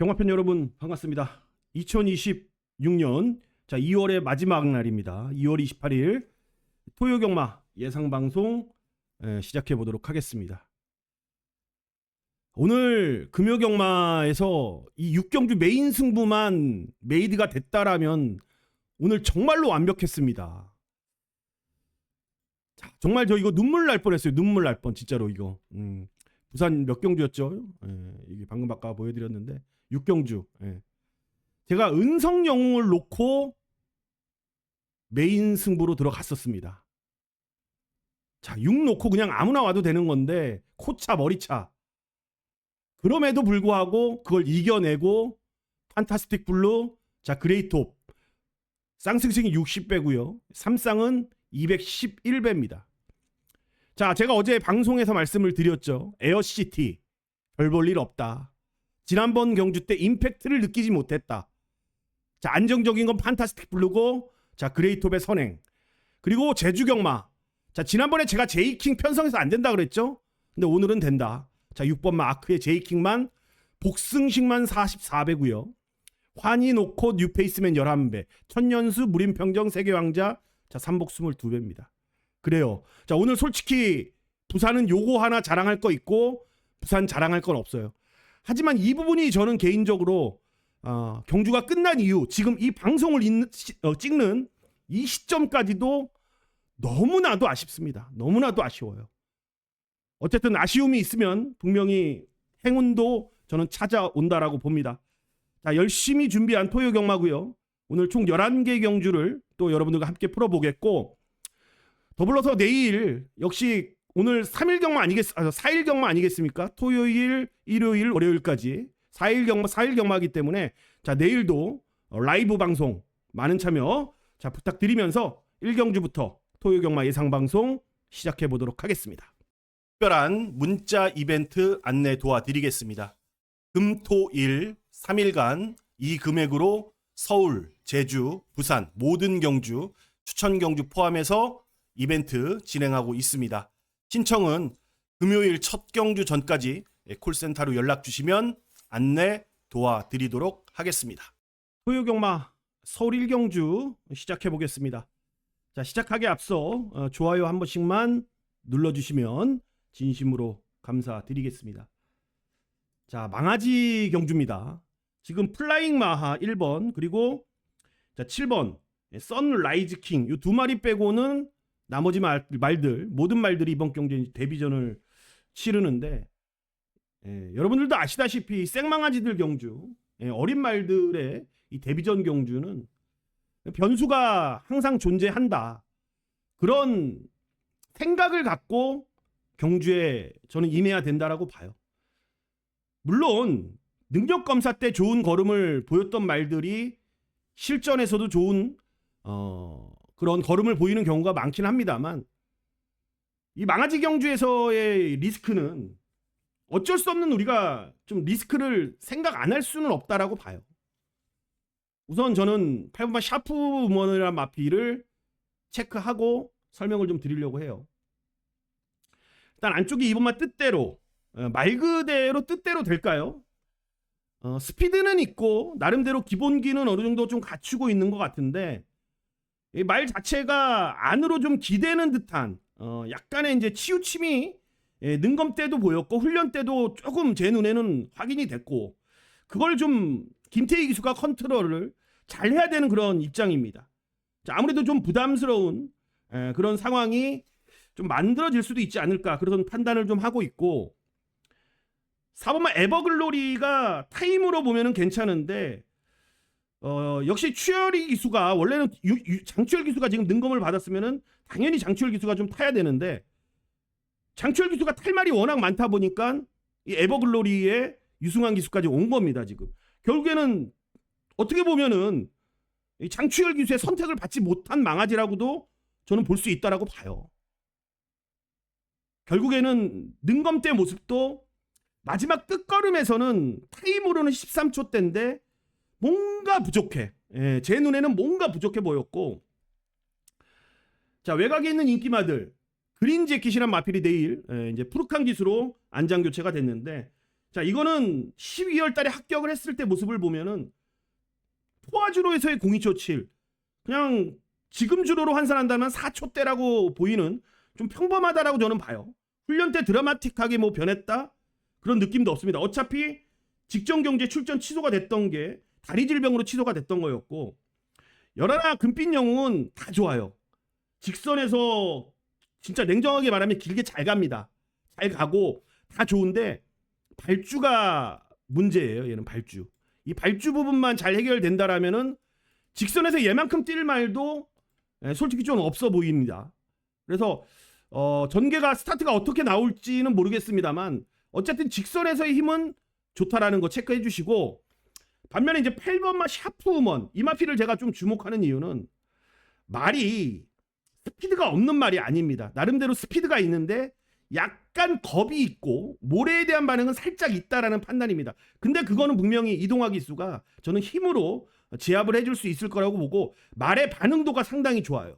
경마팬 여러분 반갑습니다. 2026년 2월의 마지막 날입니다. 2월 28일 토요경마 예상방송 시작해 보도록 하겠습니다. 오늘 금요경마에서 이 6경주 메인 승부만 메이드가 됐다라면 오늘 정말로 완벽했습니다. 자, 정말 저 이거 눈물 날 뻔했어요. 눈물 날 뻔 진짜로 이거. 부산 몇 경주였죠? 이게 방금 아까 보여드렸는데 6경주. 제가 은성 영웅을 놓고 메인 승부로 들어갔었습니다. 자, 6 놓고 그냥 아무나 와도 되는 건데 코차 머리차. 그럼에도 불구하고 그걸 이겨내고 판타스틱 블루, 자 그레이톱 쌍승승이 60배고요. 3쌍은 211배입니다. 자, 제가 어제 방송에서 말씀을 드렸죠. 에어시티 별 볼 일 없다. 지난번 경주 때 임팩트를 느끼지 못했다. 자, 안정적인 건 판타스틱 블루고, 자 그레이톱의 선행. 그리고 제주경마. 자, 지난번에 제가 제이킹 편성해서 안 된다 그랬죠. 근데 오늘은 된다. 자, 6번 마크의 제이킹만 복승식만 44배고요. 환희 노코 뉴페이스맨 11배. 천년수 무림평정 세계왕자. 자, 삼복 22배입니다. 그래요. 자, 오늘 솔직히 부산은 요거 하나 자랑할 거 있고 부산 자랑할 건 없어요. 하지만 이 부분이 저는 개인적으로 경주가 끝난 이후 지금 이 방송을 찍는 이 시점까지도 너무나도 아쉽습니다. 너무나도 아쉬워요. 어쨌든 아쉬움이 있으면 분명히 행운도 저는 찾아온다라고 봅니다. 자, 열심히 준비한 토요 경마고요. 오늘 총 11개 경주를 또 여러분들과 함께 풀어보겠고, 더불어서 내일 역시 오늘 3일 경마 4일 경마 아니겠습니까? 토요일, 일요일, 월요일까지 4일 경마이기 때문에 자, 내일도 라이브 방송 많은 참여 자 부탁드리면서 1경주부터 토요 경마 예상 방송 시작해 보도록 하겠습니다. 특별한 문자 이벤트 안내 도와드리겠습니다. 금, 토, 일 3일간 이 금액으로 서울, 제주, 부산 모든 경주, 추천 경주 포함해서 이벤트 진행하고 있습니다. 신청은 금요일 첫 경주 전까지 콜센터로 연락 주시면 안내 도와드리도록 하겠습니다. 토요경마 서울 1경주 시작해 보겠습니다. 자, 시작하기 앞서 좋아요 한 번씩만 눌러주시면 진심으로 감사드리겠습니다. 자, 망아지 경주입니다. 지금 플라잉 마하 1번 그리고 자 7번 선라이즈 킹 이 두 마리 빼고는 나머지 말들 모든 말들이 이번 경주에 데뷔전을 치르는데, 여러분들도 아시다시피 생망아지들 경주, 어린 말들의 이 데뷔전 경주는 변수가 항상 존재한다. 그런 생각을 갖고 경주에 저는 임해야 된다라고 봐요. 물론 능력 검사 때 좋은 걸음을 보였던 말들이 실전에서도 좋은 그런 걸음을 보이는 경우가 많긴 합니다만, 이 망아지 경주에서의 리스크는 어쩔 수 없는 우리가 좀 리스크를 생각 안 할 수는 없다라고 봐요. 우선 저는 8번마 샤프 우먼이라는 마피를 체크하고 설명을 좀 드리려고 해요. 일단 안쪽에 2번마 뜻대로 말 그대로 뜻대로 될까요? 스피드는 있고 나름대로 기본기는 어느 정도 좀 갖추고 있는 것 같은데, 이 말 자체가 안으로 좀 기대는 듯한 약간의 이제 치우침이 능검 때도 보였고 훈련 때도 조금 제 눈에는 확인이 됐고, 그걸 좀 김태희 기수가 컨트롤을 잘 해야 되는 그런 입장입니다. 자, 아무래도 좀 부담스러운 그런 상황이 좀 만들어질 수도 있지 않을까 그런 판단을 좀 하고 있고, 4번마 에버글로리가 타임으로 보면은 괜찮은데, 역시 추열이 기수가 원래는 장추열 기수가 지금 능검을 받았으면은 당연히 장추열 기수가 좀 타야 되는데, 장추열 기수가 탈 말이 워낙 많다 보니까 이 에버글로리의 유승환 기수까지 온 겁니다. 지금 결국에는 어떻게 보면은 이 장추열 기수의 선택을 받지 못한 망아지라고도 저는 볼 수 있다라고 봐요. 결국에는 능검 때 모습도 마지막 끝걸음에서는 타임으로는 13초 대인데 뭔가 부족해. 제 눈에는 뭔가 부족해 보였고, 자, 외곽에 있는 인기마들 그린 재킷이란 마필이 내일 이제 푸르칸 기수로 안장 교체가 됐는데, 자, 이거는 12월 달에 합격을 했을 때 모습을 보면은 포화주로에서의 0.2초7 그냥 지금 주로로 환산한다면 4초대라고 보이는 좀 평범하다라고 저는 봐요. 훈련 때 드라마틱하게 뭐 변했다 그런 느낌도 없습니다. 어차피 직전 경기에 출전 취소가 됐던 게 다리 질병으로 취소가 됐던 거였고, 열하나 금빛 영웅은 다 좋아요. 직선에서 진짜 냉정하게 말하면 길게 잘 갑니다. 잘 가고 다 좋은데 발주가 문제예요. 얘는 발주. 이 발주 부분만 잘 해결된다라면은 직선에서 얘만큼 뛸 말도 솔직히 좀 없어 보입니다. 그래서 전개가 스타트가 어떻게 나올지는 모르겠습니다만 어쨌든 직선에서의 힘은 좋다라는 거 체크해 주시고, 반면에 이제 8번마 샤프우먼 이마피를 제가 좀 주목하는 이유는 말이 스피드가 없는 말이 아닙니다. 나름대로 스피드가 있는데 약간 겁이 있고 모래에 대한 반응은 살짝 있다라는 판단입니다. 근데 그거는 분명히 이동화 기수가 저는 힘으로 제압을 해줄 수 있을 거라고 보고, 말의 반응도가 상당히 좋아요.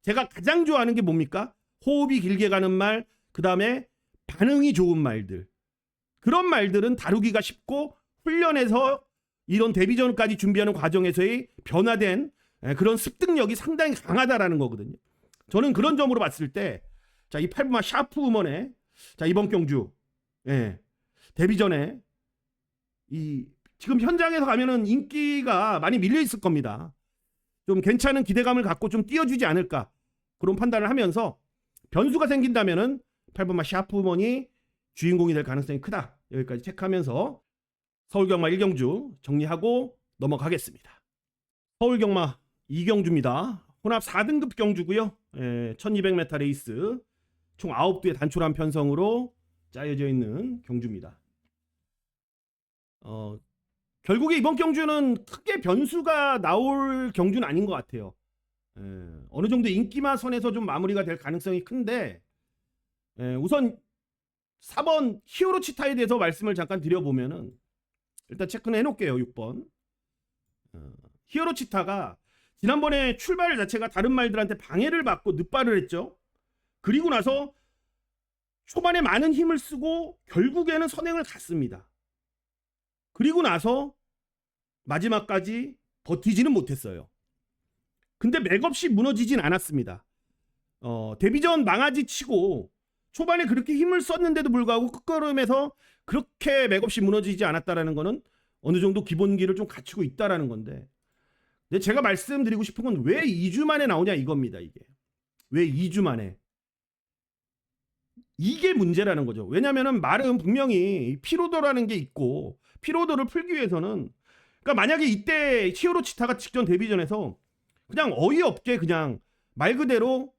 제가 가장 좋아하는 게 뭡니까? 호흡이 길게 가는 말, 그 다음에 반응이 좋은 말들. 그런 말들은 다루기가 쉽고 훈련에서 이런 데뷔전까지 준비하는 과정에서의 변화된 그런 습득력이 상당히 강하다라는 거거든요. 저는 그런 점으로 봤을 때, 자, 이 8번마 샤프 우먼의 자, 이번 경주 데뷔전에 이 지금 현장에서 가면은 인기가 많이 밀려 있을 겁니다. 좀 괜찮은 기대감을 갖고 좀 띄워주지 않을까 그런 판단을 하면서, 변수가 생긴다면은 8번마 샤프 우먼이 주인공이 될 가능성이 크다. 여기까지 체크하면서 서울경마 1경주 정리하고 넘어가겠습니다. 서울경마 2경주입니다. 혼합 4등급 경주고요. 1200m 레이스 총 9두의 단촐한 편성으로 짜여져 있는 경주입니다. 결국에 이번 경주는 크게 변수가 나올 경주는 아닌 것 같아요. 어느 정도 인기만 선에서 좀 마무리가 될 가능성이 큰데, 우선 4번 히어로 치타에 대해서 말씀을 잠깐 드려보면은, 일단 체크는 해놓을게요. 6번 히어로 치타가 지난번에 출발 자체가 다른 말들한테 방해를 받고 늦발을 했죠. 그리고 나서 초반에 많은 힘을 쓰고 결국에는 선행을 갔습니다. 그리고 나서 마지막까지 버티지는 못했어요. 근데 맥없이 무너지진 않았습니다. 데뷔전 망아지 치고 초반에 그렇게 힘을 썼는데도 불구하고 끝걸음에서 그렇게 맥없이 무너지지 않았다라는 거는 어느 정도 기본기를 좀 갖추고 있다라는 건데, 근데 제가 말씀드리고 싶은 건 왜 2주 만에 나오냐 이겁니다. 이게 왜 2주 만에, 이게 문제라는 거죠. 왜냐면은 말은 분명히 피로도라는 게 있고, 피로도를 풀기 위해서는, 그러니까 만약에 이때 히어로 치타가 직전 데뷔전에서 그냥 어이없게 그냥 말 그대로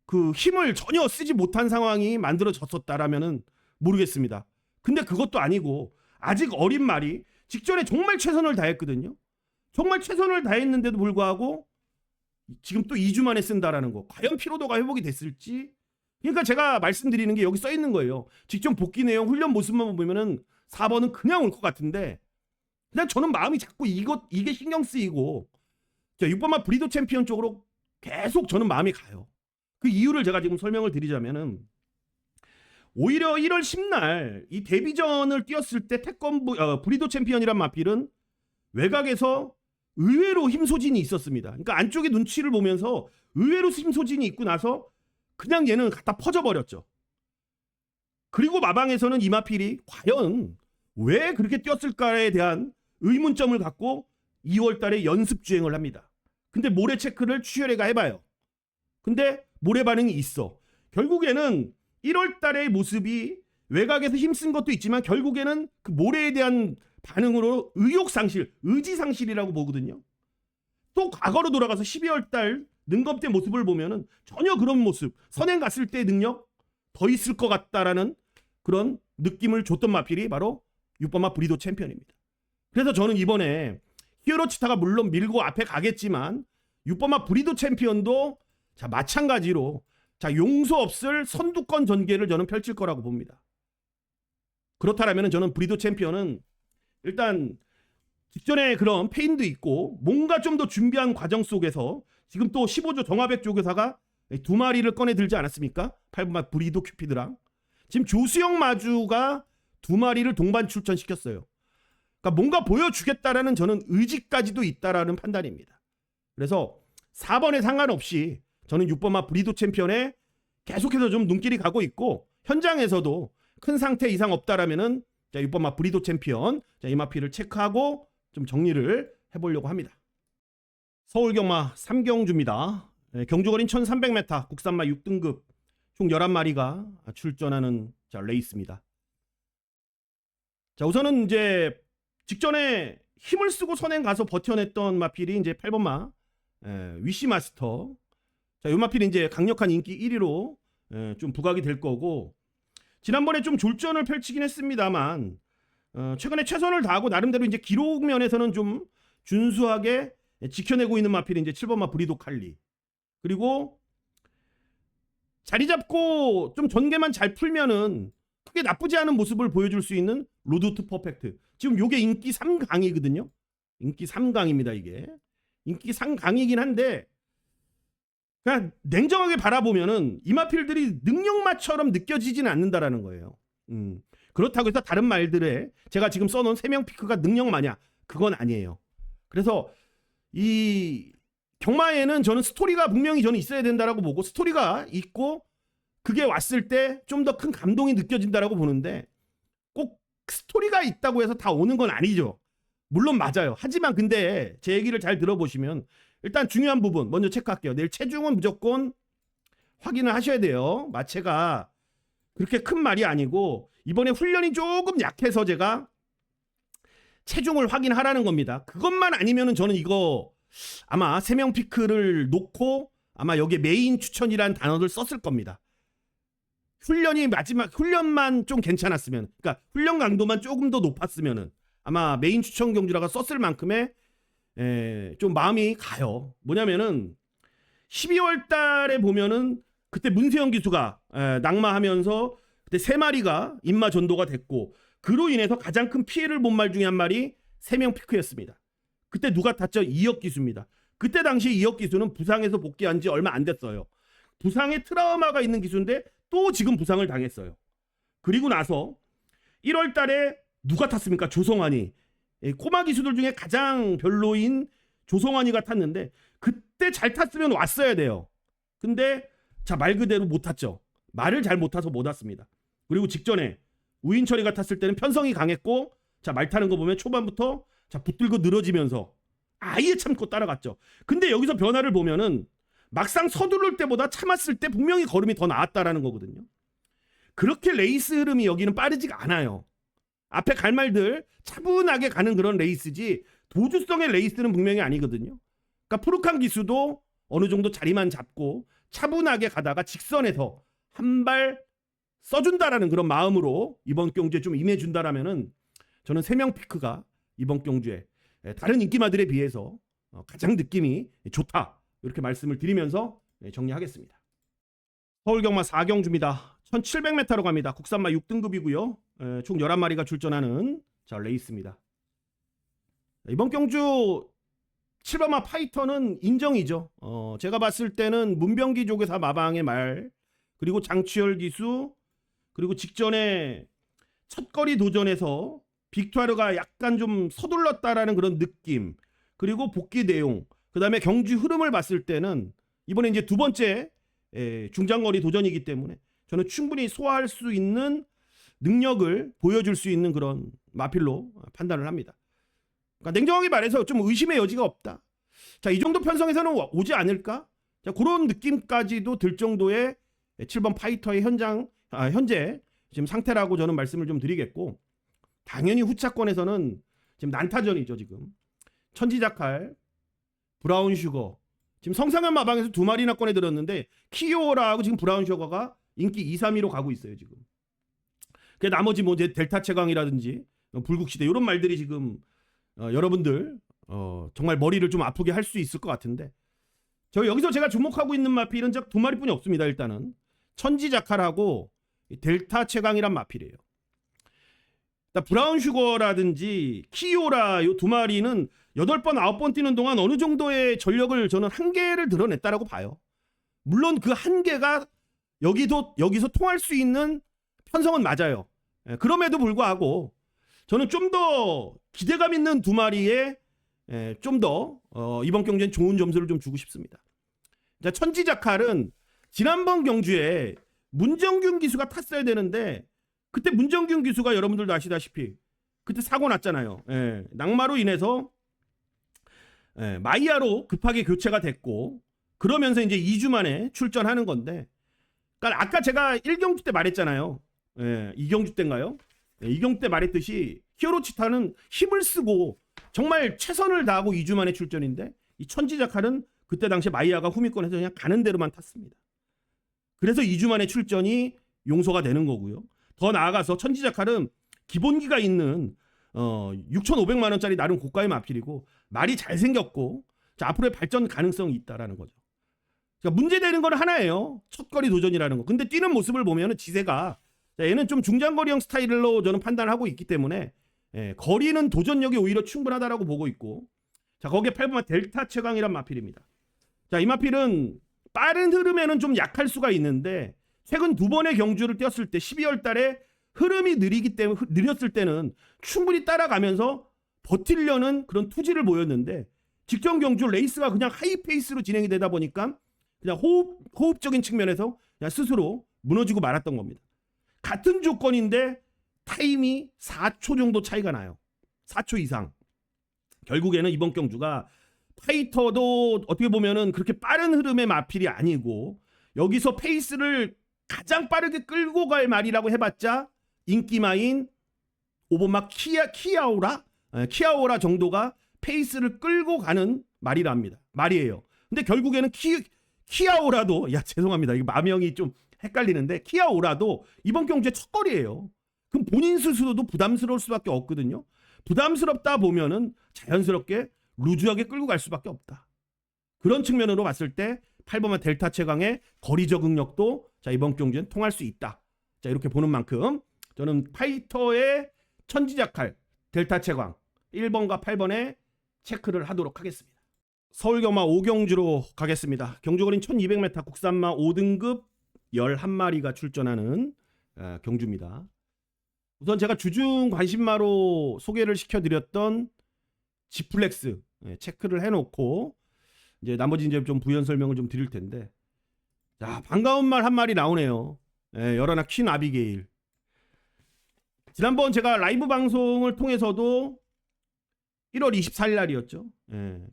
그 힘을 전혀 쓰지 못한 상황이 만들어졌었다라면은 모르겠습니다. 근데 그것도 아니고 아직 어린 말이 직전에 정말 최선을 다했거든요. 정말 최선을 다했는데도 불구하고 지금 또 2주 만에 쓴다라는 거, 과연 피로도가 회복이 됐을지. 그러니까 제가 말씀드리는 게 여기 써 있는 거예요. 직전 복귀 내용 훈련 모습만 보면은 4번은 그냥 올 것 같은데, 그냥 저는 마음이 자꾸 이게 신경 쓰이고, 6번만 브리도 챔피언 쪽으로 계속 저는 마음이 가요. 그 이유를 제가 지금 설명을 드리자면은, 오히려 1월 10날 이 데뷔전을 뛰었을 때 태권부 브리도 챔피언이란 마필은 외곽에서 의외로 힘 소진이 있었습니다. 그러니까 안쪽에 눈치를 보면서 의외로 힘 소진이 있고 나서 그냥 얘는 갖다 퍼져버렸죠. 그리고 마방에서는 이마필이 과연 왜 그렇게 뛰었을까에 대한 의문점을 갖고 2월 달에 연습 주행을 합니다. 근데 모래 체크를 취열애가 해봐요. 근데 모래 반응이 있어. 결국에는 1월 달의 모습이 외곽에서 힘쓴 것도 있지만 결국에는 그 모래에 대한 반응으로 의욕 상실, 의지 상실이라고 보거든요. 또 과거로 돌아가서 12월 달 능검 때 모습을 보면은 전혀 그런 모습, 선행 갔을 때 능력 더 있을 것 같다라는 그런 느낌을 줬던 마필이 바로 6번마 브리도 챔피언입니다. 그래서 저는 이번에 히어로 치타가 물론 밀고 앞에 가겠지만 6번마 브리도 챔피언도 자 마찬가지로 자 용서 없을 선두권 전개를 저는 펼칠 거라고 봅니다. 그렇다면 저는 브리도 챔피언은 일단 직전에 그런 페인도 있고 뭔가 좀 더 준비한 과정 속에서 지금 또 15조 정화백 조교사가 두 마리를 꺼내 들지 않았습니까? 8번마 브리도 큐피드랑 지금 조수영 마주가 2마리를 동반 출전시켰어요. 그러니까 뭔가 보여주겠다라는 저는 의지까지도 있다라는 판단입니다. 그래서 4번에 상관없이 저는 6번마 브리도 챔피언에 계속해서 좀 눈길이 가고 있고, 현장에서도 큰 상태 이상 없다라면은 자, 6번마 브리도 챔피언, 자, 이마피를 체크하고 좀 정리를 해보려고 합니다. 서울 경마 3경주입니다. 경주거리는 1300m, 국산마 6등급 총 11마리가 출전하는 자, 레이스입니다. 자, 우선은 이제 직전에 힘을 쓰고 선행 가서 버텨냈던 마필이 이제 8번마 위시마스터. 자, 이 마필이 이제 강력한 인기 1위로 좀 부각이 될 거고, 지난번에 좀 졸전을 펼치긴 했습니다만 최근에 최선을 다하고 나름대로 이제 기록 면에서는 좀 준수하게 지켜내고 있는 마필이 이제 7번마 브리도 칼리. 그리고 자리 잡고 좀 전개만 잘 풀면은 크게 나쁘지 않은 모습을 보여줄 수 있는 로드 투 퍼펙트. 지금 요게 인기 3강이거든요. 인기 3강입니다, 이게. 인기 3강이긴 한데, 그냥 냉정하게 바라보면은 이마필들이 능력마처럼 느껴지지는 않는다라는 거예요. 그렇다고 해서 다른 말들에 제가 지금 써놓은 3명 피크가 능력마냐? 그건 아니에요. 그래서 이 경마에는 저는 스토리가 분명히 저는 있어야 된다라고 보고, 스토리가 있고 그게 왔을 때 좀 더 큰 감동이 느껴진다라고 보는데, 꼭 스토리가 있다고 해서 다 오는 건 아니죠. 물론 맞아요. 하지만 근데 제 얘기를 잘 들어보시면 일단 중요한 부분 먼저 체크할게요. 내일 체중은 무조건 확인을 하셔야 돼요. 마체가 그렇게 큰 말이 아니고 이번에 훈련이 조금 약해서 제가 체중을 확인하라는 겁니다. 그것만 아니면은 저는 이거 아마 3명 피크를 놓고 아마 여기에 메인 추천이라는 단어를 썼을 겁니다. 훈련이 마지막 훈련만 좀 괜찮았으면, 그러니까 훈련 강도만 조금 더 높았으면은 아마 메인 추천 경주라고 썼을 만큼의 좀 마음이 가요. 뭐냐면은 12월 달에 보면은 그때 문세영 기수가 낙마하면서 그때 3마리가 인마 전도가 됐고, 그로 인해서 가장 큰 피해를 본 말 중에 한 마리 3명 피크였습니다. 그때 누가 탔죠? 이혁 기수입니다. 그때 당시 이혁 기수는 부상에서 복귀한 지 얼마 안 됐어요. 부상에 트라우마가 있는 기수인데 또 지금 부상을 당했어요. 그리고 나서 1월 달에 누가 탔습니까? 조성환이. 코마 기수들 중에 가장 별로인 조성환이가 탔는데 그때 잘 탔으면 왔어야 돼요. 근데 자, 말 그대로 못 탔죠. 말을 잘 못 타서 못 왔습니다. 그리고 직전에 우인철이가 탔을 때는 편성이 강했고, 자, 말 타는 거 보면 초반부터 자, 붙들고 늘어지면서 아예 참고 따라갔죠. 근데 여기서 변화를 보면은 막상 서두를 때보다 참았을 때 분명히 걸음이 더 나았다라는 거거든요. 그렇게 레이스 흐름이 여기는 빠르지가 않아요. 앞에 갈 말들 차분하게 가는 그런 레이스지 도주성의 레이스는 분명히 아니거든요. 그러니까 푸르칸 기수도 어느 정도 자리만 잡고 차분하게 가다가 직선에서 한 발 써준다라는 그런 마음으로 이번 경주에 좀 임해준다라면은 저는 3명 피크가 이번 경주에 다른 인기마들에 비해서 가장 느낌이 좋다, 이렇게 말씀을 드리면서 정리하겠습니다. 서울경마 4경주입니다. 1700m로 갑니다. 국산마 6등급이고요. 총 11마리가 출전하는 자, 레이스입니다. 이번 경주 7번마 파이터는 인정이죠. 제가 봤을 때는 문병기 조계사 마방의 말, 그리고 장치열 기수, 그리고 직전에 첫거리 도전에서 빅투아르가 약간 좀 서둘렀다라는 그런 느낌, 그리고 복귀 내용, 그 다음에 경주 흐름을 봤을 때는 이번에 이제 두 번째 중장거리 도전이기 때문에 저는 충분히 소화할 수 있는 능력을 보여줄 수 있는 그런 마필로 판단을 합니다. 그러니까 냉정하게 말해서 좀 의심의 여지가 없다. 자, 이 정도 편성에서는 오지 않을까? 자, 그런 느낌까지도 들 정도의 7번 파이터의 현재 지금 상태라고 저는 말씀을 좀 드리겠고, 당연히 후차권에서는 지금 난타전이죠. 지금 천지자칼, 브라운 슈거, 지금 성상현 마방에서 2마리나 꺼내 들었는데 키오라하고 지금 브라운 슈거가 인기 2, 3위로 가고 있어요. 지금 그 나머지 뭐 이제 델타 최강이라든지 불국시대 이런 말들이 지금 여러분들 정말 머리를 좀 아프게 할 수 있을 것 같은데, 저 여기서 제가 주목하고 있는 마필은 2마리뿐이 없습니다. 일단은 천지자칼하고 델타 최강이란 마필이에요. 브라운 슈거라든지 키오라 요 2마리는 8번 9번 뛰는 동안 어느 정도의 전력을 저는 한계를 드러냈다라고 봐요. 물론 그 한계가 여기서 통할 수 있는 편성은 맞아요. 그럼에도 불구하고 저는 좀 더 기대감 있는 두 마리에 좀 더 이번 경기엔 좋은 점수를 좀 주고 싶습니다. 자, 천지자칼은 지난번 경주에 문정균 기수가 탔어야 되는데 그때 문정균 기수가 여러분들도 아시다시피 그때 사고 났잖아요. 낙마로 인해서 마이야로 급하게 교체가 됐고 그러면서 이제 2주 만에 출전하는 건데, 그러니까 아까 제가 1경주 때 말했잖아요. 2경주 때인가요? 2경주 때 말했듯이 히어로치타는 힘을 쓰고 정말 최선을 다하고 2주 만에 출전인데 이 천지자칼은 그때 당시에 마이야가 후미권에서 그냥 가는 대로만 탔습니다. 그래서 2주 만에 출전이 용서가 되는 거고요. 더 나아가서 천지자칼은 기본기가 있는 6,500만 원짜리 나름 고가의 마필이고 말이 잘생겼고 자, 앞으로의 발전 가능성이 있다라는 거죠. 그러니까 문제되는 건 하나예요. 첫거리 도전이라는 거. 근데 뛰는 모습을 보면 지세가 얘는 좀 중장거리형 스타일로 저는 판단을 하고 있기 때문에 거리는 도전력이 오히려 충분하다라고 보고 있고, 자, 거기에 8번 델타 최강이란 마필입니다. 자, 이 마필은 빠른 흐름에는 좀 약할 수가 있는데 최근 두 번의 경주를 뛰었을 때 12월 달에 흐름이 느렸을 때는 충분히 따라가면서 버틸려는 그런 투지를 보였는데 직전 경주 레이스가 그냥 하이페이스로 진행이 되다 보니까 그냥 호흡적인 측면에서 그냥 스스로 무너지고 말았던 겁니다. 같은 조건인데 타임이 4초 정도 차이가 나요. 4초 이상. 결국에는 이번 경주가 파이터도 어떻게 보면은 그렇게 빠른 흐름의 마필이 아니고 여기서 페이스를 가장 빠르게 끌고 갈 말이라고 해봤자 인기마인 5번막 키아오라 정도가 페이스를 끌고 가는 말이에요. 근데 결국에는 키아오라도, 야, 죄송합니다. 이거 마명이 좀 헷갈리는데 키아오라도 이번 경주의 첫거리예요. 그럼 본인 스스로도 부담스러울 수밖에 없거든요. 부담스럽다 보면은 자연스럽게 루즈하게 끌고 갈 수밖에 없다. 그런 측면으로 봤을 때 8번만 델타 최강의 거리 적응력도 자, 이번 경주엔 통할 수 있다. 자, 이렇게 보는 만큼 저는 파이터의 천지자칼 델타 최강 1번과 8번에 체크를 하도록 하겠습니다. 서울경마 5경주로 가겠습니다. 경주거리는 1200m, 국산마 5등급 11마리가 출전하는 경주입니다. 우선 제가 주중 관심마로 소개를 시켜드렸던 지플렉스 체크를 해놓고 이제 나머지 이제 좀 부연 설명을 좀 드릴 텐데, 자, 반가운 말 한 마리 나오네요. 열하나 퀸 아비게일. 지난번 제가 라이브 방송을 통해서도 1월 24일 날이었죠.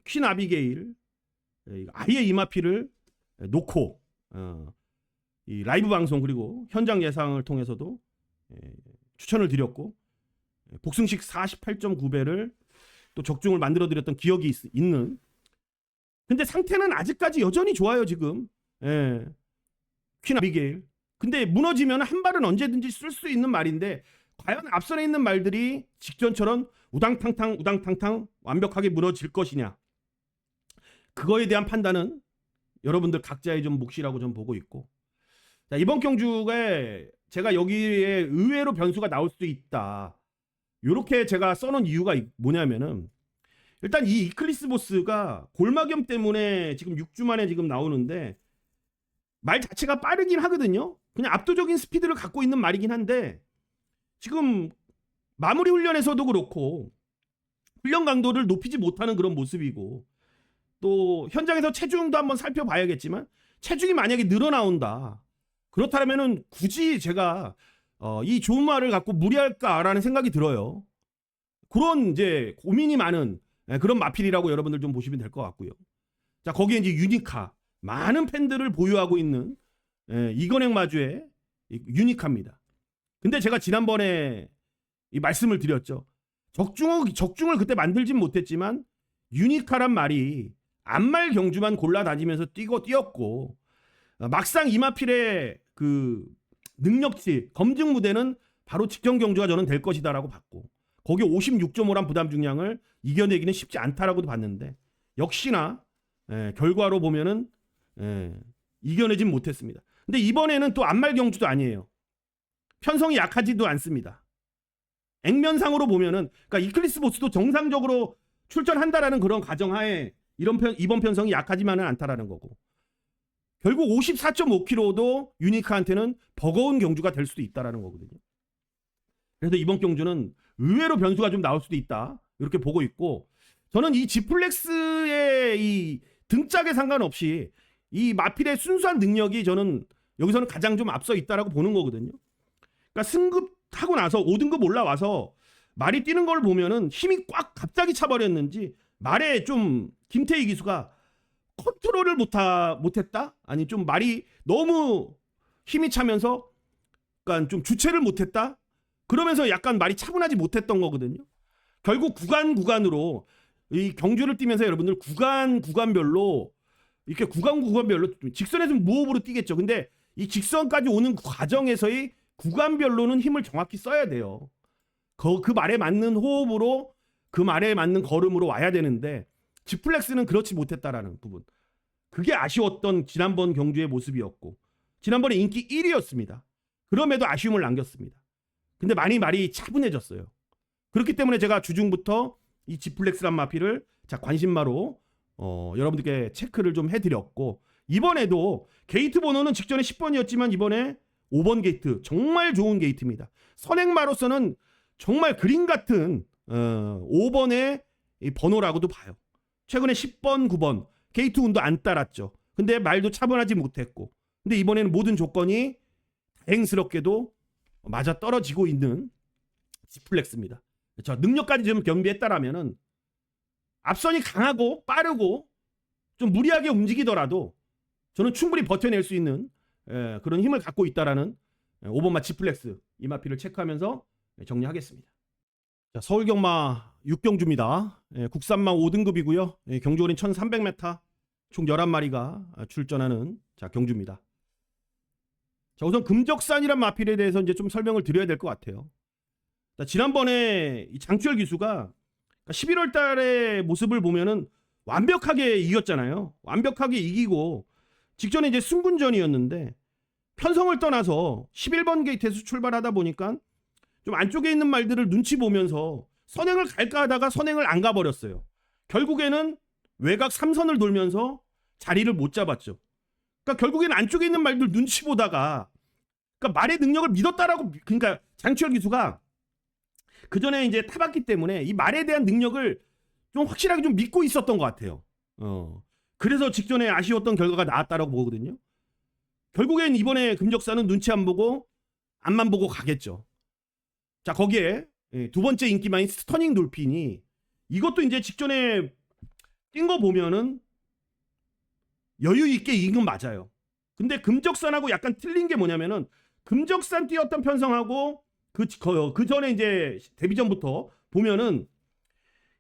퀸 아비게일 아예 이마피를 놓고 이 라이브 방송 그리고 현장 예상을 통해서도 추천을 드렸고 복승식 48.9배를 또 적중을 만들어 드렸던 기억이 있는. 근데 상태는 아직까지 여전히 좋아요 지금. 퀸 아비게일. 근데 무너지면 한 발은 언제든지 쓸 수 있는 말인데 과연 앞선에 있는 말들이 직전처럼 우당탕탕 완벽하게 무너질 것이냐, 그거에 대한 판단은 여러분들 각자의 좀 몫이라고 좀 보고 있고, 자, 이번 경주에 제가 여기에 의외로 변수가 나올 수 있다, 이렇게 제가 써놓은 이유가 뭐냐면은 일단 이 이클리스 보스가 골마겸 때문에 지금 6주 만에 지금 나오는데 말 자체가 빠르긴 하거든요. 그냥 압도적인 스피드를 갖고 있는 말이긴 한데 지금 마무리 훈련에서도 그렇고 훈련 강도를 높이지 못하는 그런 모습이고, 또 현장에서 체중도 한번 살펴봐야겠지만 체중이 만약에 늘어나온다, 그렇다면은 굳이 제가 이 좋은 말을 갖고 무리할까라는 생각이 들어요. 그런 이제 고민이 많은 그런 마필이라고 여러분들 좀 보시면 될 것 같고요. 자, 거기에 이제 유니카, 많은 팬들을 보유하고 있는 이건행 마주의 유니카입니다. 근데 제가 지난번에 이 말씀을 드렸죠. 적중을 그때 만들진 못했지만 유니카란 말이 안말 경주만 골라 다니면서 뛰었고 막상 이마필의 그 능력치 검증 무대는 바로 직전 경주가 저는 될 것이다라고 봤고, 거기에 56.5란 부담 중량을 이겨내기는 쉽지 않다라고도 봤는데 역시나 결과로 보면은 이겨내진 못했습니다. 근데 이번에는 또 안말 경주도 아니에요. 편성이 약하지도 않습니다. 액면상으로 보면은 그러니까 이클리스 보스도 정상적으로 출전한다라는 그런 가정하에 이번 편성이 약하지만은 않다라는 거고, 결국 54.5kg도 유니카한테는 버거운 경주가 될 수도 있다라는 거거든요. 그래서 이번 경주는 의외로 변수가 좀 나올 수도 있다. 이렇게 보고 있고, 저는 이 지플렉스의 이 등짝에 상관없이 이 마필의 순수한 능력이 저는 여기서는 가장 좀 앞서 있다라고 보는 거거든요. 그러니까 승급하고 나서 5등급 올라와서 말이 뛰는 걸 보면은 힘이 꽉 갑자기 차버렸는지 말에 좀 김태희 기수가 컨트롤을 못했다? 아니 좀 말이 너무 힘이 차면서 그러니까 좀 주체를 못했다? 그러면서 약간 말이 차분하지 못했던 거거든요. 결국 구간으로 이 경주를 뛰면서 여러분들 구간별로 이렇게 구간별로 직선에서 무호흡으로 뛰겠죠. 근데 이 직선까지 오는 과정에서의 구간별로는 힘을 정확히 써야 돼요. 그 말에 맞는 호흡으로 그 말에 맞는 걸음으로 와야 되는데 지플렉스는 그렇지 못했다라는 부분. 그게 아쉬웠던 지난번 경주의 모습이었고 지난번에 인기 1위였습니다. 그럼에도 아쉬움을 남겼습니다. 근데 말이 차분해졌어요. 그렇기 때문에 제가 주중부터 이 지플렉스란 마피를 자 관심마로 여러분들께 체크를 좀 해드렸고 이번에도 게이트 번호는 직전에 10번이었지만 이번에 5번 게이트 정말 좋은 게이트입니다. 선행마로서는 정말 그림 같은 5번의 번호라고도 봐요. 최근에 10번, 9번 게이트 운도 안 따랐죠. 근데 말도 차분하지 못했고 근데 이번에는 모든 조건이 다행스럽게도 맞아 떨어지고 있는 지플렉스입니다. 저 능력까지 좀 겸비했다라면은 앞선이 강하고 빠르고 좀 무리하게 움직이더라도 저는 충분히 버텨낼 수 있는 그런 힘을 갖고 있다라는 5번마 지플렉스 이 마피를 체크하면서 정리하겠습니다. 자, 서울경마 6경주입니다. 국산마 5등급이고요. 경주어린 1300m 총 11마리가 출전하는 자, 경주입니다. 자, 우선 금적산이란 마필에 대해서 이제 좀 설명을 드려야 될 것 같아요. 자, 지난번에 이 장추열 기수가 11월 달의 모습을 보면은 완벽하게 이겼잖아요. 완벽하게 이기고 직전에 이제 승군전이었는데 편성을 떠나서 11번 게이트에서 출발하다 보니까 좀 안쪽에 있는 말들을 눈치 보면서 선행을 갈까 하다가 선행을 안 가버렸어요. 결국에는 외곽 3선을 돌면서 자리를 못 잡았죠. 그러니까 결국에는 안쪽에 있는 말들 눈치 보다가 그러니까 말의 능력을 믿었다라고 그러니까 장추열 기수가 그 전에 이제 타봤기 때문에 이 말에 대한 능력을 좀 확실하게 좀 믿고 있었던 것 같아요. 그래서 직전에 아쉬웠던 결과가 나왔다라고 보거든요. 결국엔 이번에 금적사는 눈치 안 보고 앞만 보고 가겠죠. 자 거기에 두 번째 인기마인 스터닝 돌핀이 이것도 이제 직전에 뛴 거 보면은 여유 있게 이긴 건 맞아요. 근데 금적산하고 약간 틀린 게 뭐냐면은 금적산 뛰었던 편성하고 그 전에 이제 데뷔전부터 보면은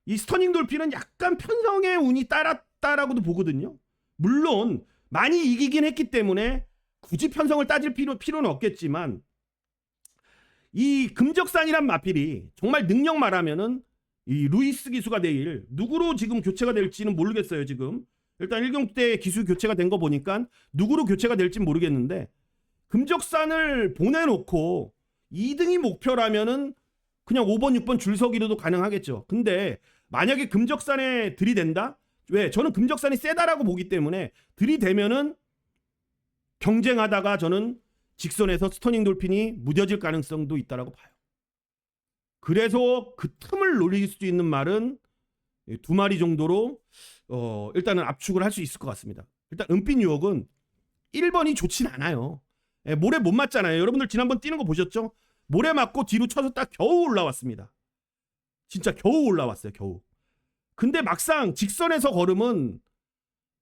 이 스터닝 돌핀은 약간 편성의 운이 따랐다라고도 보거든요. 물론 많이 이기긴 했기 때문에 굳이 편성을 따질 필요는 없겠지만 이 금적산이란 마필이 정말 능력 말하면은 이 루이스 기수가 내일 누구로 지금 교체가 될지는 모르겠어요. 지금 일단 1경기 때 기수 교체가 된 거 보니까 누구로 교체가 될지는 모르겠는데 금적산을 보내놓고 2등이 목표라면은 그냥 5번, 6번 줄서기로도 가능하겠죠. 근데 만약에 금적산에 들이댄다? 왜? 저는 금적산이 세다라고 보기 때문에 들이대면은 경쟁하다가 저는 직선에서 스터닝 돌핀이 무뎌질 가능성도 있다라고 봐요. 그래서 그 틈을 노릴 수 있는 말은 2마리 정도로 일단은 압축을 할 수 있을 것 같습니다. 일단 은빛 유혹은 1번이 좋진 않아요. 모래 못 맞잖아요. 여러분들 지난번 뛰는 거 보셨죠? 모래 맞고 뒤로 쳐서 딱 겨우 올라왔습니다. 진짜 겨우 올라왔어요. 겨우. 근데 막상 직선에서 걸으면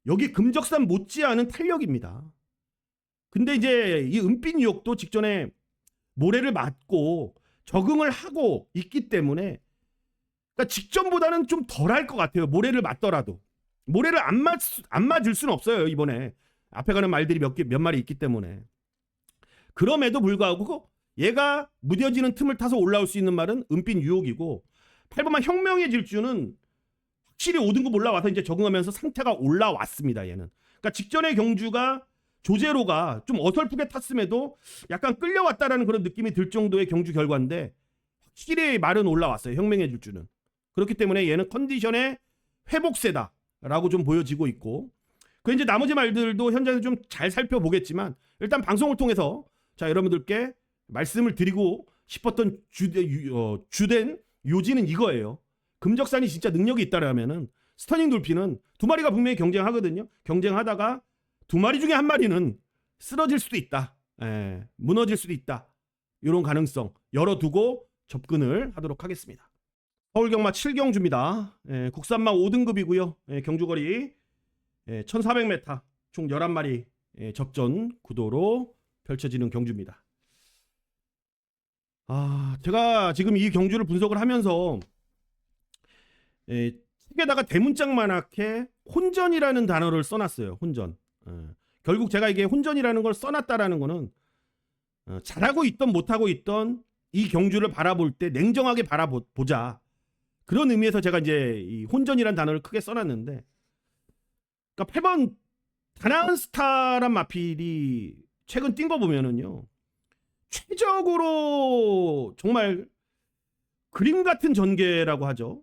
여기 금적산 못지않은 탄력입니다. 근데 이제 이 은빛 유혹도 직전에 모래를 맞고 적응을 하고 있기 때문에 그러니까 직전보다는 좀 덜할 것 같아요. 모래를 맞더라도. 모래를 안 맞을 수는 없어요. 이번에. 앞에 가는 말들이 몇 마리 있기 때문에. 그럼에도 불구하고 얘가 무뎌지는 틈을 타서 올라올 수 있는 말은 은빛 유혹이고 8번만 혁명의 질주는 확실히 5등급 올라와서 이제 적응하면서 상태가 올라왔습니다. 얘는. 그러니까 직전의 경주가 조제로가 좀 어설프게 탔음에도 약간 끌려왔다라는 그런 느낌이 들 정도의 경주 결과인데 확실히 말은 올라왔어요. 혁명의 질주는. 그렇기 때문에 얘는 컨디션의 회복세다라고 좀 보여지고 있고 그 이제 나머지 말들도 현장에서 좀 잘 살펴보겠지만 일단 방송을 통해서 자 여러분들께 말씀을 드리고 싶었던 주된 요지는 이거예요. 금적산이 진짜 능력이 있다라면은 스터닝 돌핀은 두 마리가 분명히 경쟁하거든요. 경쟁하다가 두 마리 중에 한 마리는 쓰러질 수도 있다. 무너질 수도 있다. 이런 가능성 열어두고 접근을 하도록 하겠습니다. 서울경마 7경주입니다. 국산마 5등급이고요. 경주거리 1400m 총 11마리 접전 구도로 펼쳐지는 경주입니다. 제가 지금 이 경주를 분석을 하면서 책에다가 대문짝만하게 혼전이라는 단어를 써놨어요. 혼전. 결국 제가 이게 혼전이라는 걸 써놨다라는 거는 잘하고 있던 못하고 있던 이 경주를 바라볼 때 냉정하게 바라보자. 그런 의미에서 제가 이제 이 혼전이라는 단어를 크게 써놨는데, 그러니까 8번 다나은 스타란 마필이 최근 뛴 거 보면은요, 최적으로 정말 그림 같은 전개라고 하죠.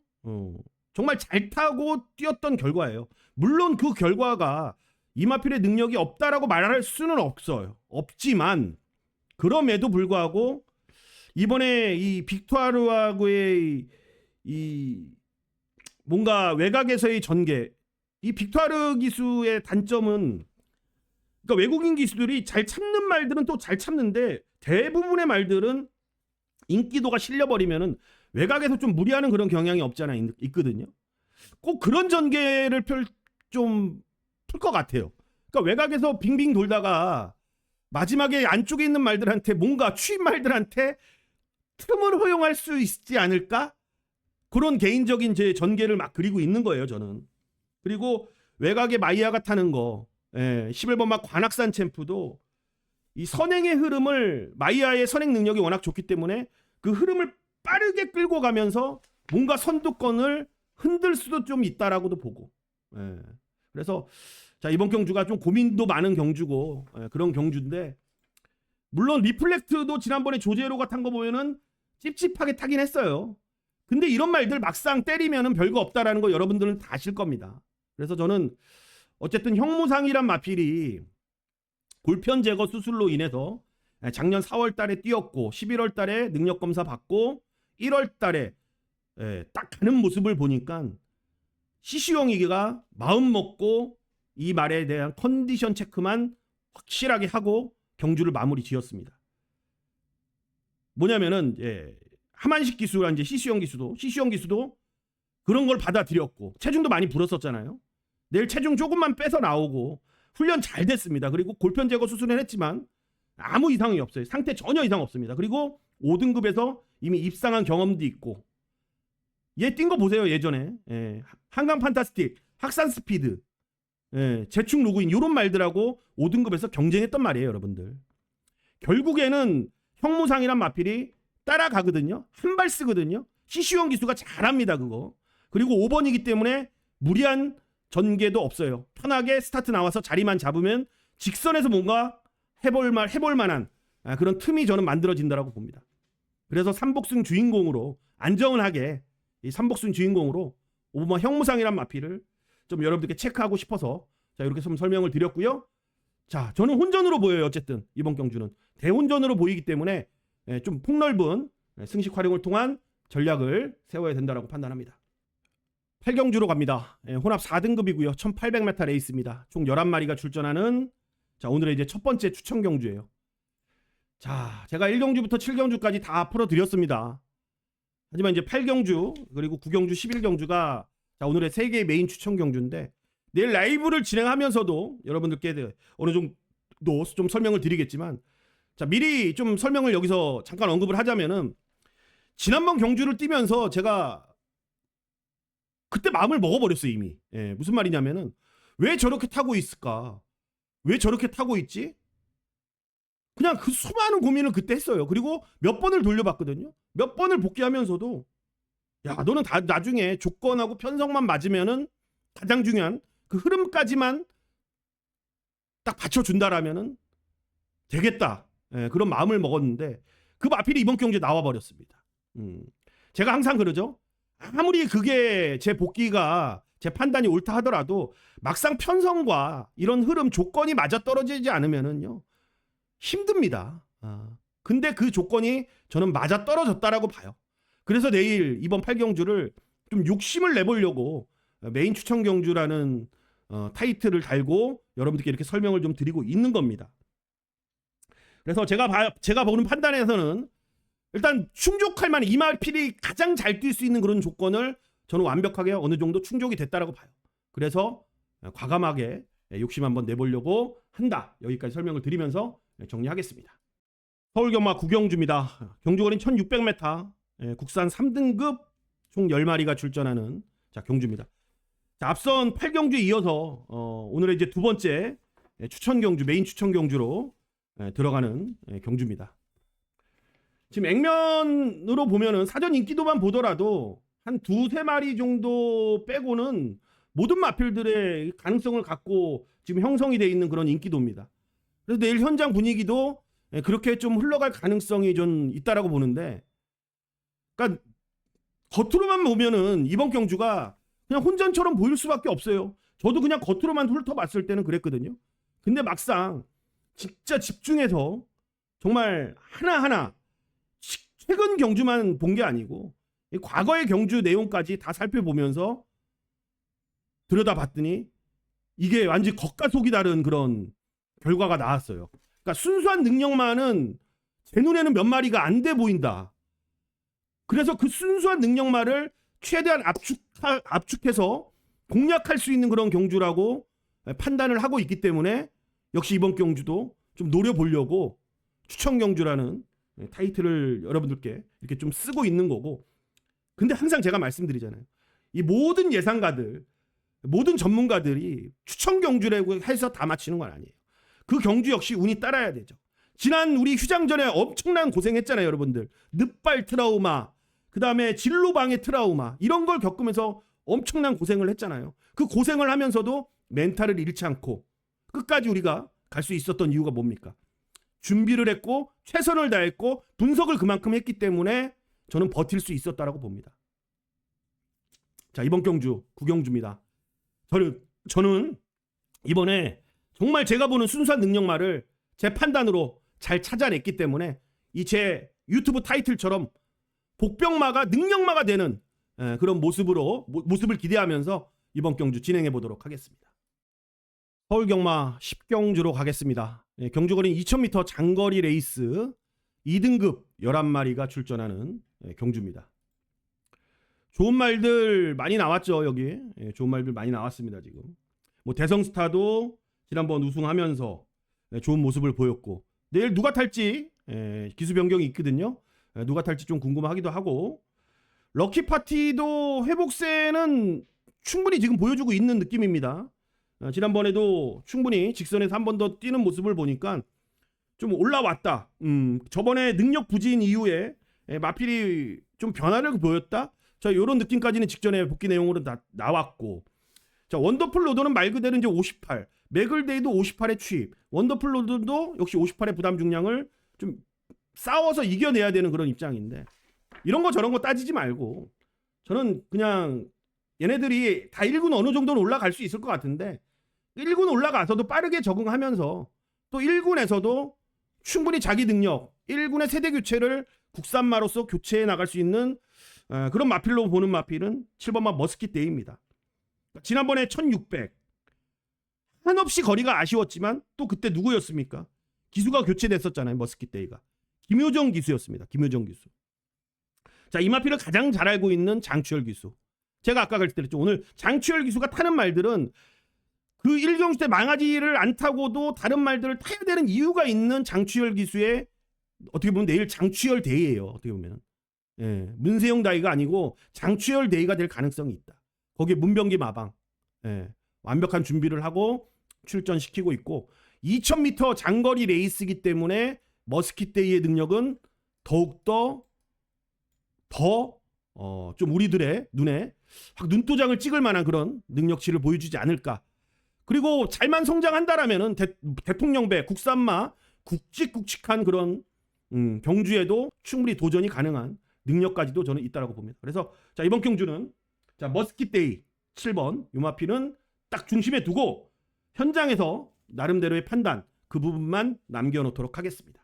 정말 잘 타고 뛰었던 결과예요. 물론 그 결과가 이마필의 능력이 없다라고 말할 수는 없지만 그럼에도 불구하고 이번에 이 빅토르하고의 이 뭔가 외곽에서의 전개, 이 빅토르 기수의 단점은, 그러니까 외국인 기수들이 잘 참는 말들은 또 잘 참는데 대부분의 말들은 인기도가 실려버리면은 외곽에서 좀 무리하는 그런 경향이 없지 않아 있거든요. 꼭 그런 전개를 좀 풀 것 같아요. 그러니까 외곽에서 빙빙 돌다가 마지막에 안쪽에 있는 말들한테 뭔가 추임 말들한테 틈을 허용할 수 있지 않을까? 그런 개인적인 제 전개를 막 그리고 있는 거예요, 저는. 그리고 외곽에 마이야가 타는 거, 11번마 관악산 챔프도 이 선행의 흐름을, 마이야의 선행 능력이 워낙 좋기 때문에 그 흐름을 빠르게 끌고 가면서 뭔가 선두권을 흔들 수도 좀 있다라고도 보고. 그래서 자, 이번 경주가 좀 고민도 많은 경주고 그런 경주인데, 물론 리플렉트도 지난번에 조제로가 탄 거 보면은 찝찝하게 타긴 했어요. 근데 이런 말들 막상 때리면은 별거 없다라는 거 여러분들은 다 아실 겁니다. 그래서 저는 어쨌든 형무상이란 마필이 골편 제거 수술로 인해서 작년 4월 달에 뛰었고 11월 달에 능력 검사 받고 1월 달에 딱 가는 모습을 보니까 시시용이가 마음 먹고 이 말에 대한 컨디션 체크만 확실하게 하고 경주를 마무리 지었습니다. 뭐냐면은 하만식 기수랑 이제 시시용 기수도 그런 걸 받아들였고 체중도 많이 불었었잖아요. 내일 체중 조금만 빼서 나오고 훈련 잘 됐습니다. 그리고 골편 제거 수술은 했지만 아무 이상이 없어요. 상태 전혀 이상 없습니다. 그리고 5등급에서 이미 입상한 경험도 있고, 얘 뛴 거 보세요. 예전에 한강 판타스틱, 학산 스피드, 재충 로그인 이런 말들하고 5등급에서 경쟁했던 말이에요, 여러분들. 결국에는 형무상이란 마필이 따라가거든요. 한 발 쓰거든요. 시시용 기수가 잘합니다, 그거. 그리고 5번이기 때문에 무리한 전개도 없어요. 편하게 스타트 나와서 자리만 잡으면 직선에서 뭔가 해볼 만한 그런 틈이 저는 만들어진다라고 봅니다. 그래서 삼복승 주인공으로 안전하게 이 삼복승 주인공으로 5번 형무상이란 마필을 좀 여러분들께 체크하고 싶어서 자, 이렇게 좀 설명을 드렸고요. 자, 저는 혼전으로 보여요. 어쨌든 이번 경주는 대혼전으로 보이기 때문에 좀 폭넓은 승식 활용을 통한 전략을 세워야 된다라고 판단합니다. 8경주로 갑니다. 혼합 4등급이고요. 1800m 레이스입니다. 총 11마리가 출전하는, 자, 오늘의 이제 첫 번째 추천 경주예요. 자, 제가 1경주부터 7경주까지 다 풀어드렸습니다. 하지만 이제 8경주 그리고 9경주 11경주가 자, 오늘의 3개의 메인 추천 경주인데, 내일 라이브를 진행하면서도 여러분들께 어느 정도 좀 설명을 드리겠지만, 자, 미리 좀 설명을 여기서 잠깐 언급을 하자면은, 지난번 경주를 뛰면서 제가 그때 마음을 먹어버렸어요, 이미. 무슨 말이냐면은, 왜 저렇게 타고 있을까? 왜 저렇게 타고 있지? 그냥 그 수많은 고민을 그때 했어요. 그리고 몇 번을 돌려봤거든요. 몇 번을 복귀하면서도, 야, 너는 나중에 조건하고 편성만 맞으면은 가장 중요한 그 흐름까지만 딱 받쳐준다라면은 되겠다. 그런 마음을 먹었는데, 그 마필이 이번 경주에 나와버렸습니다. 제가 항상 그러죠. 아무리 그게 제 복귀가 제 판단이 옳다 하더라도 막상 편성과 이런 흐름 조건이 맞아떨어지지 않으면은요 힘듭니다. 근데 그 조건이 저는 맞아 떨어졌다라고 봐요. 그래서 내일 이번 8경주를 좀 욕심을 내보려고 메인 추천 경주라는 타이틀을 달고 여러분들께 이렇게 설명을 좀 드리고 있는 겁니다. 그래서 제가 보는 판단에서는 일단 충족할 만한 이마필이 가장 잘 뛸 수 있는 그런 조건을 저는 완벽하게 어느 정도 충족이 됐다라고 봐요. 그래서 과감하게 욕심 한번 내보려고 한다. 여기까지 설명을 드리면서 정리하겠습니다. 서울경마 9경주입니다. 경주거리는 1600m, 국산 3등급 총 10마리가 출전하는 경주입니다. 자, 앞선 8경주에 이어서 오늘의 이제 두 번째 추천 경주, 메인 추천 경주로 들어가는 경주입니다. 지금 액면으로 보면은 사전 인기도만 보더라도 한 두세 마리 정도 빼고는 모든 마필들의 가능성을 갖고 지금 형성이 되어 있는 그런 인기도입니다. 그래서 내일 현장 분위기도 그렇게 좀 흘러갈 가능성이 좀 있다라고 보는데, 그러니까 겉으로만 보면은 이번 경주가 그냥 혼전처럼 보일 수밖에 없어요. 저도 그냥 겉으로만 훑어봤을 때는 그랬거든요. 근데 막상 진짜 집중해서 정말 하나하나 최근 경주만 본 게 아니고 과거의 경주 내용까지 다 살펴보면서 들여다봤더니 이게 완전히 겉과 속이 다른 그런 결과가 나왔어요. 그러니까 순수한 능력만은 제 눈에는 몇 마리가 안 돼 보인다. 그래서 그 순수한 능력만을 최대한 압축해서 공략할 수 있는 그런 경주라고 판단을 하고 있기 때문에 역시 이번 경주도 좀 노려보려고 추천 경주라는 타이틀을 여러분들께 이렇게 좀 쓰고 있는 거고, 근데 항상 제가 말씀드리잖아요. 이 모든 예상가들, 모든 전문가들이 추천 경주라고 해서 다 맞히는 건 아니에요. 그 경주 역시 운이 따라야 되죠. 지난 우리 휴장전에 엄청난 고생했잖아요, 여러분들. 늪발 트라우마, 그 다음에 진로방해 트라우마, 이런 걸 겪으면서 엄청난 고생을 했잖아요. 그 고생을 하면서도 멘탈을 잃지 않고 끝까지 우리가 갈 수 있었던 이유가 뭡니까? 준비를 했고 최선을 다했고 분석을 그만큼 했기 때문에 저는 버틸 수 있었다라고 봅니다. 자, 이번 경주 9경주입니다. 저는 이번에 정말 제가 보는 순수한 능력말을 제 판단으로 잘 찾아냈기 때문에 이 제 유튜브 타이틀처럼 복병마가 능력마가 되는 그런 모습을 기대하면서 이번 경주 진행해 보도록 하겠습니다. 서울경마 10경주로 가겠습니다. 경주거리는 2000m 장거리 레이스 2등급 11마리가 출전하는 경주입니다. 좋은 말들 많이 나왔죠. 여기 좋은 말들 많이 나왔습니다. 지금 뭐 대성스타도 지난번 우승하면서 좋은 모습을 보였고, 내일 누가 탈지 기수 변경이 있거든요. 누가 탈지 좀 궁금하기도 하고, 럭키파티도 회복세는 충분히 지금 보여주고 있는 느낌입니다. 지난번에도 충분히 직선에서 한 번 더 뛰는 모습을 보니까 좀 올라왔다. 저번에 능력 부진 이후에 마필이 좀 변화를 보였다. 자, 이런 느낌까지는 직전에 복귀 내용으로 나왔고, 자, 원더풀 로더는 말 그대로 이제 58, 맥을데이도 58에 취입, 원더풀 로더도 역시 58의 부담 중량을 좀 싸워서 이겨내야 되는 그런 입장인데, 이런 거 저런 거 따지지 말고 저는 그냥 얘네들이 다 1군 어느 정도는 올라갈 수 있을 것 같은데, 1군 올라가서도 빠르게 적응하면서 또 1군에서도 충분히 자기 능력, 1군의 세대 교체를 국산마로서 교체해 나갈 수 있는 그런 마필로 보는 마필은 7번마 머스킷데이입니다. 지난번에 1600 한없이 거리가 아쉬웠지만 또 그때 누구였습니까? 기수가 교체됐었잖아요. 머스킷데이가 김효정 기수였습니다. 김효정 기수. 자, 이 마필을 가장 잘 알고 있는 장추열 기수. 제가 아까 그랬죠. 오늘 장추열 기수가 타는 말들은 그 1경주 때 망아지를 안 타고도 다른 말들을 타야 되는 이유가 있는 장추열 기수의, 어떻게 보면 내일 장추열 데이예요. 어떻게 보면 문세용 다이가 아니고 장추열 데이가 될 가능성이 있다. 거기에 문병기 마방 완벽한 준비를 하고 출전시키고 있고, 2000m 장거리 레이스이기 때문에 머스킷데이의 능력은 더욱더 좀 우리들의 눈에 확 눈도장을 찍을 만한 그런 능력치를 보여주지 않을까. 그리고 잘만 성장한다라면은 대통령배 국산마 굵직굵직한 그런 경주에도 충분히 도전이 가능한 능력까지도 저는 있다라고 봅니다. 그래서 자, 이번 경주는 자, 머스킷데이 7번 유마피는 딱 중심에 두고 현장에서 나름대로의 판단 그 부분만 남겨놓도록 하겠습니다.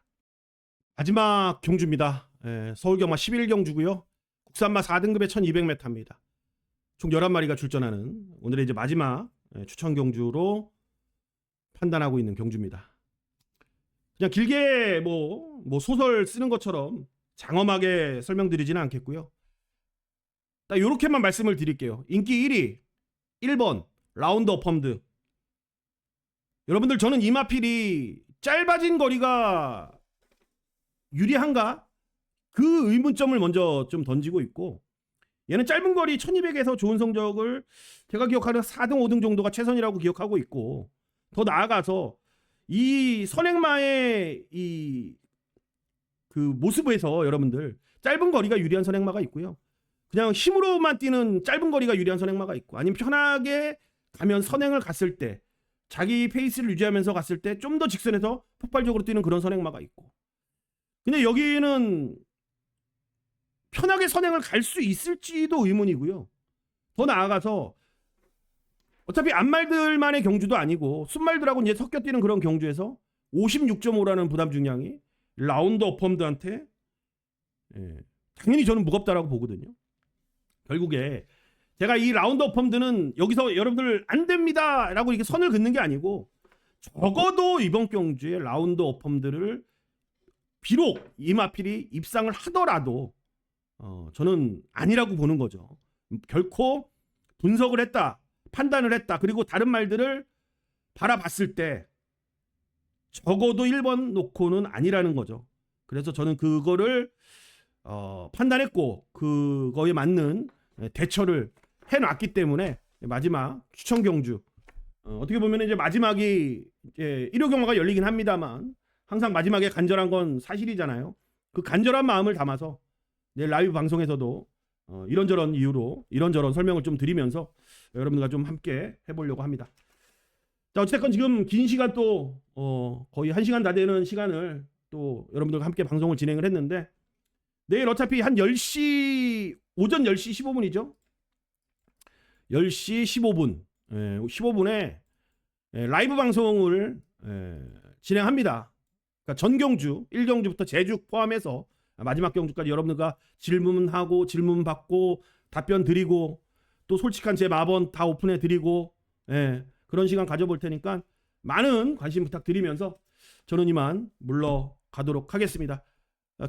마지막 경주입니다. 서울경마 11경주고요. 국산마 4등급에 1200m입니다. 총 11마리가 출전하는 오늘의 이제 마지막 추천 경주로 판단하고 있는 경주입니다. 그냥 길게 뭐 소설 쓰는 것처럼 장엄하게 설명드리지는 않겠고요. 딱 요렇게만 말씀을 드릴게요. 인기 1위 1번 라운드 어펌드. 여러분들, 저는 이마필이 짧아진 거리가 유리한가? 그 의문점을 먼저 좀 던지고 있고, 얘는 짧은 거리 1200에서 좋은 성적을 제가 기억하는 4등 5등 정도가 최선이라고 기억하고 있고, 더 나아가서 이 선행마의 이 그 모습에서 여러분들 짧은 거리가 유리한 선행마가 있고요. 그냥 힘으로만 뛰는 짧은 거리가 유리한 선행마가 있고, 아니면 편하게 가면 선행을 갔을 때 자기 페이스를 유지하면서 갔을 때 좀 더 직선에서 폭발적으로 뛰는 그런 선행마가 있고, 근데 여기는 편하게 선행을 갈 수 있을지도 의문이고요. 더 나아가서 어차피 앞말들만의 경주도 아니고 순말들하고 이제 섞여 뛰는 그런 경주에서 56.5라는 부담 중량이 라운드 어펌드한테 당연히 저는 무겁다라고 보거든요. 결국에 제가 이 라운드 어펌드는 여기서 여러분들 안 됩니다 라고 이렇게 선을 긋는 게 아니고, 적어도 이번 경주에 라운드 어펌드를 비록 이마필이 입상을 하더라도 저는 아니라고 보는 거죠. 결코 분석을 했다, 판단을 했다, 그리고 다른 말들을 바라봤을 때 적어도 1번 놓고는 아니라는 거죠. 그래서 저는 그거를 판단했고 그거에 맞는 대처를 해놨기 때문에 마지막 추천 경주, 어떻게 보면 이제 마지막이 이제 1호 경마가 열리긴 합니다만 항상 마지막에 간절한 건 사실이잖아요. 그 간절한 마음을 담아서 내일 라이브 방송에서도 이런저런 이유로 이런저런 설명을 좀 드리면서 여러분들과 좀 함께 해보려고 합니다. 자, 어쨌든 지금 긴 시간 또 거의 1시간 다 되는 시간을 또 여러분들과 함께 방송을 진행을 했는데, 내일 어차피 한 10시, 오전 10시 15분이죠. 10시 15분 15분에 라이브 방송을 진행합니다. 그러니까 전 경주 1경주부터 제주 포함해서 마지막 경주까지 여러분들과 질문하고 질문 받고 답변 드리고 또 솔직한 제 마번 다 오픈해 드리고 그런 시간 가져볼 테니까 많은 관심 부탁드리면서 저는 이만 물러가도록 하겠습니다.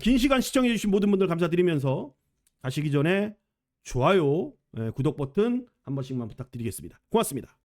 긴 시간 시청해 주신 모든 분들 감사드리면서 가시기 전에 좋아요, 구독 버튼 한 번씩만 부탁드리겠습니다. 고맙습니다.